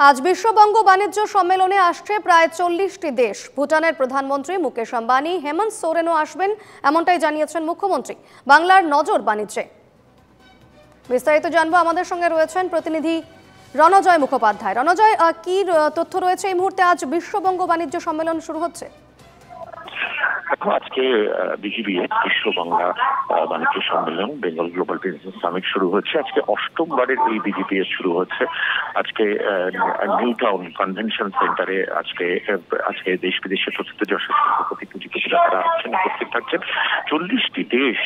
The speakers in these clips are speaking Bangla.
আজ বিশ্ববঙ্গ বাণিজ্য সম্মেলনে আসছে প্রায় 40টি দেশ। ভুটানের প্রধানমন্ত্রী মুকেশ আম্বানি, হেমন্ত সোরেনও আসবেন, এমনটাই জানিয়েছেন মুখ্যমন্ত্রী। বাংলার নজর বাণিজ্যে। বিস্তারিত জানবো, আমাদের সঙ্গে রয়েছেন প্রতিনিধি রণজয় মুখোপাধ্যায়। রণজয়, কি তথ্য রয়েছে এই মুহূর্তে? আজ বিশ্ববঙ্গ বাণিজ্য সম্মেলন শুরু হচ্ছে। দেখো, আজকে বিজিবিএ বিশ্ব বাংলা বাণিজ্য সম্মেলন, বেঙ্গল গ্লোবাল বিজনেস সামিট শুরু হচ্ছে। আজকে অষ্টমবারের এই বিজিবিএ শুরু হচ্ছে। আজকে নিউ টাউন কনভেনশন সেন্টারে আজকে দেশ বিদেশের প্রথিত যশস্বী প্রতিনিধিরা তারা আসছেন, উপস্থিত থাকছেন। 40টি দেশ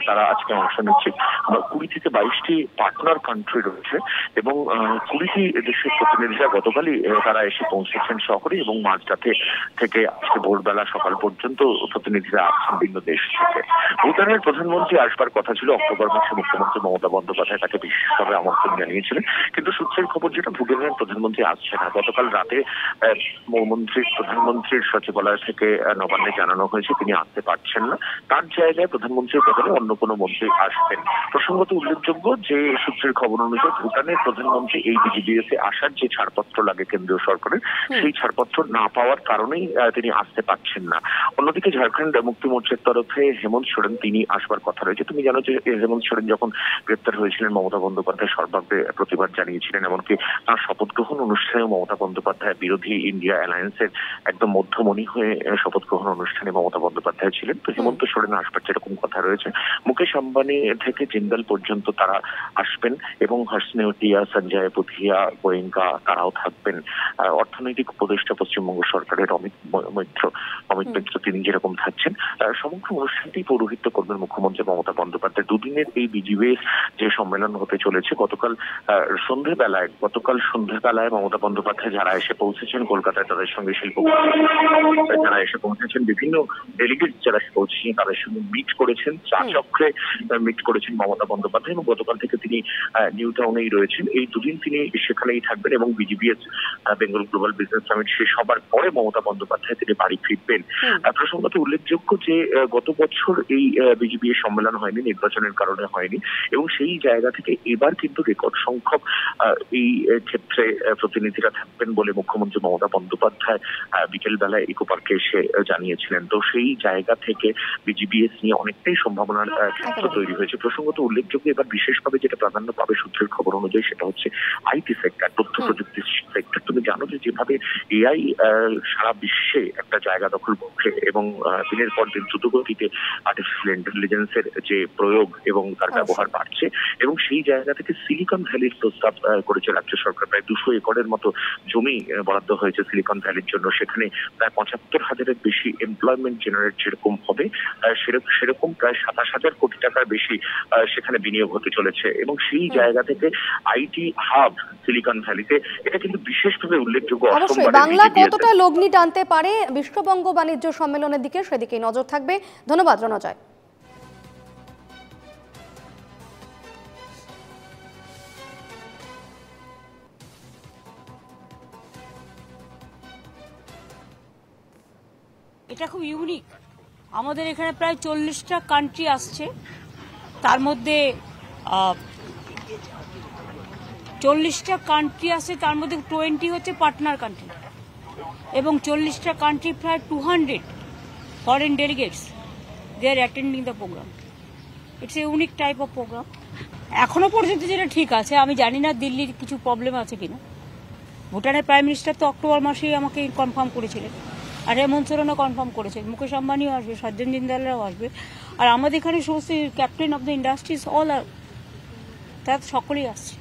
তারা আজকে অংশ নিচ্ছে। 20 থেকে 22টি পার্টনার কান্ট্রি রয়েছে এবং 20টি দেশের প্রতিনিধিরা গতকালই তারা এসে পৌঁছেছেন শহরে এবং মাঝরাতে থেকে আজকে ভোরবেলা সকাল পর্যন্ত প্রতিনিধিরা আসছেন বিভিন্ন দেশ থেকে। ভুটানের প্রধানমন্ত্রী আসবার কথা ছিল অক্টোবর মাসে। মুখ্যমন্ত্রী মমতা বন্দ্যোপাধ্যায় তাকে বিশেষভাবে আমন্ত্রণ জানিয়েছিলেন, কিন্তু সূত্রের খবর যেটা, ভুটানের প্রধানমন্ত্রী আসছে না। গতকাল রাতে প্রধানমন্ত্রীর সচিবালয় থেকে নবান্নে জানানো হয়েছে তিনি আসতে পারছেন না। তার জায়গায় প্রধানমন্ত্রীর বদলে অন্য কোনো মন্ত্রী আসবেন। প্রসঙ্গত উল্লেখযোগ্য যে সূত্রের খবর অনুযায়ী ভুটানের প্রধানমন্ত্রী এই বিজিবিএসে আসার যে ছাড়পত্র লাগে কেন্দ্রীয় সরকারের, সেই ছাড়পত্র না পাওয়ার কারণেই তিনি আসতে পারছেন না। অন্যদিকে ঝাড়খণ্ড মুক্তি মোর্চার তরফে হেমন্ত সোরেন তিনি আসবার কথা রয়েছে। তুমি জানো যে হেমন্ত সোরেন যখন গ্রেপ্তার হয়েছিলেন, মমতা বন্দ্যোপাধ্যায় সর্বাগ্রে প্রতিবাদ জানিয়েছিলেন। এমনকি তার শপথ গ্রহণ অনুষ্ঠানে মমতা বন্দ্যোপাধ্যায় বিরোধী ইন্ডিয়া অ্যালায়েন্সের একদম মধ্যমণি হয়ে শপথ গ্রহণ অনুষ্ঠানে মমতা বন্দ্যোপাধ্যায় ছিলেন। তো হেমন্ত সোরেন আসবার যেরকম কথা রয়েছে, মুকেশ আম্বানি থেকে জিন্দাল পর্যন্ত তারা আসবেন এবং হর্ষনেওটিয়া, সঞ্জয় পুথিয়া, গোয়েঙ্কা তারাও থাকবেন। অর্থনৈতিক উপদেষ্টা পশ্চিমবঙ্গ সরকারের অমিত মিত্র তিনি যেরকম থাকছেন। সমগ্র অনুষ্ঠানটি পৌরোহিত্য করবেন মুখ্যমন্ত্রী মমতা বন্দ্যোপাধ্যায়। দুদিনের এই বিজিবিএ যে সম্মেলন হতে চলেছে, গতকাল সন্ধ্যেবেলায় মমতা বন্দ্যোপাধ্যায় যারা এসে পৌঁছেছেন কলকাতায়, তাদের সঙ্গে যারা এসে পৌঁছেছেন, বিভিন্ন ডেলিগেট যারা পৌঁছেছেন তাদের সঙ্গে মিট করেছেন, চা চক্রে মিট করেছেন মমতা বন্দ্যোপাধ্যায় এবং গতকাল থেকে তিনি নিউ টাউনেই রয়েছেন। এই দুদিন তিনি সেখানেই থাকবেন এবং বিজিবিএ বেঙ্গল গ্লোবাল বিজনেস সামিট শেষ হবার পরে মমতা বন্দ্যোপাধ্যায় তিনি বাড়ি ফিরবেন। প্রসঙ্গত উল্লেখযোগ্য যে গত বছর এই বিজিবিএ সম্মেলন হয়নি, নির্বাচনের কারণে হয়নি এবং সেই জায়গা থেকে এবার কিন্তু রেকর্ড সংখ্যক এই ক্ষেত্রে প্রতিনিধিরা থাকবেন বলে মুখ্যমন্ত্রী মমতা বন্দ্যোপাধ্যায় বিকেল বেলায় ইকো পার্কে এসে জানিয়েছিলেন। তো সেই জায়গা থেকে বিজিবিএস নিয়ে অনেকটাই সম্ভাবনার ক্ষেত্র তৈরি হয়েছে। প্রসঙ্গত উল্লেখযোগ্য এবার বিশেষভাবে যেটা প্রাধান্য পাবে সূত্রের খবর অনুযায়ী, সেটা হচ্ছে আইটি সেক্টর, তথ্য প্রযুক্তি সেক্টর। তুমি জানো যে যেভাবে এআই সারা বিশ্বে একটা জায়গা দখল করছে এবং দিনের পর দিন দ্রুতগতিতে আর্টিফিশিয়াল ইন্টেলিজেন্সের যে প্রয়োগ এবং তার ব্যবহার বাড়ছে এবং সেই জায়গা থেকে সিলিকন ভ্যালির প্রস্তাব করেছে রাজ্য সরকার। প্রায় 200 একরের মতো জমি বরাদ্দ হয়েছে সিলিকন ভ্যালির জন্য। সেখানে প্রায় 75,000-এর বেশি এমপ্লয়মেন্ট জেনারেট যেরকম হবে, সেরকম প্রায় 27,000 কোটি টাকার বেশি সেখানে বিনিয়োগ হতে চলেছে এবং সেই জায়গা থেকে আইটি হাব সিলিকন ভ্যালিতে, এটা কিন্তু বিশেষভাবে উল্লেখযোগ্য। বাংলা কতটা লগ্নি টানতে পারে বিশ্ববঙ্গ বাণিজ্য সম্মেলনের দিকে, সেদিকেই নজর থাকবে। ধন্যবাদ রণজয়। এটা খুব ইউনিক। আমাদের এখানে প্রায় 40টা কান্ট্রি আসছে, তার মধ্যে 20 হচ্ছে পার্টনার কান্ট্রি এবং 40টা কান্ট্রি, প্রায় 200 foreign delegates, they are attending the programme. It's a unique type of programme. এখনো পর্যন্ত যেটা ঠিক আছে, আমি জানি না দিল্লির কিছু প্রবলেম আছে কিনা। ভুটানের প্রাইম মিনিস্টার তো অক্টোবর মাসেই আমাকে কনফার্ম করেছিলেন, আর হেমন্ত সোরেনও কনফার্ম করেছেন। মুকেশ আম্বানিও আসবে, সজ্জন জিন্দালরাও আসবে, আর আমাদের এখানে সমস্ত captain of the industries all আর, তারা সকলেই আসছে,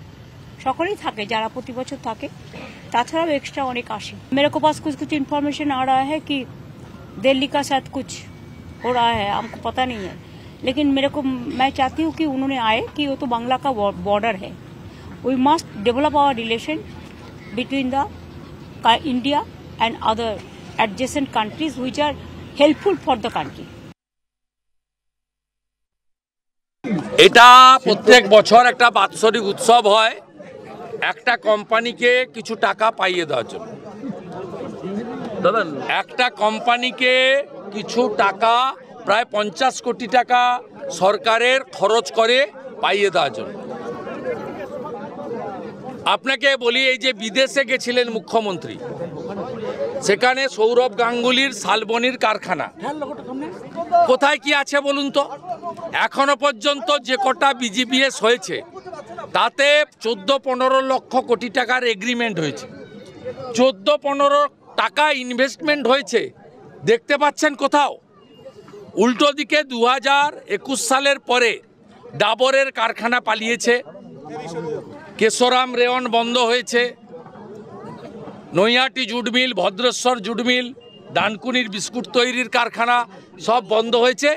সকলেই থাকে যারা প্রতি বছর থাকে। তাছাড়াও एक्स्ट्रा অনেক আসে। मेरे को पास कुछ इन्फॉर्मेशन आ रहा है कि दिल्ली का साथ कुछ हो रहा है, हमको पता नहीं है, लेकिन मैं चाहती हूँ कि उन्होंने आए, कि वो तो बांग्ला का बॉर्डर है। We must develop our relation between the India and other adjacent countries which are helpful for the country. এটা প্রত্যেক বছর একটা বাৎসরিক উৎসব হয় একটা কোম্পানিকে কিছু টাকা পাইয়ে দেওয়ার জন্য। একটা কোম্পানিকে কিছু টাকা, প্রায় 50 কোটি টাকা সরকারের খরচ করে পাইয়ে দেওয়ার জন্য। আপনাকে বলি, এই যে বিদেশে গেছিলেন মুখ্যমন্ত্রী, সেখানে সৌরভ গাঙ্গুলির শালবনির কারখানা কোথায় কি আছে বলুন তো? এখনো পর্যন্ত যে কটা বিজিবিএস হয়েছে তাতে 14-15 লক্ষ কোটি টাকার এগ্রিমেন্ট হয়েছে। 14-15 টাকা ইনভেস্টমেন্ট হয়েছে, দেখতে পাচ্ছেন কোথাও? উল্টো দিকে 2021 সালের পরে ডাবরের কারখানা পালিয়েছে, কেশরাম রেওয়ান বন্ধ হয়েছে, Naihati jute mill, Bhadreswar jute mill, ডানকুনির বিস্কুট তৈরির কারখানা সব বন্ধ হয়েছে।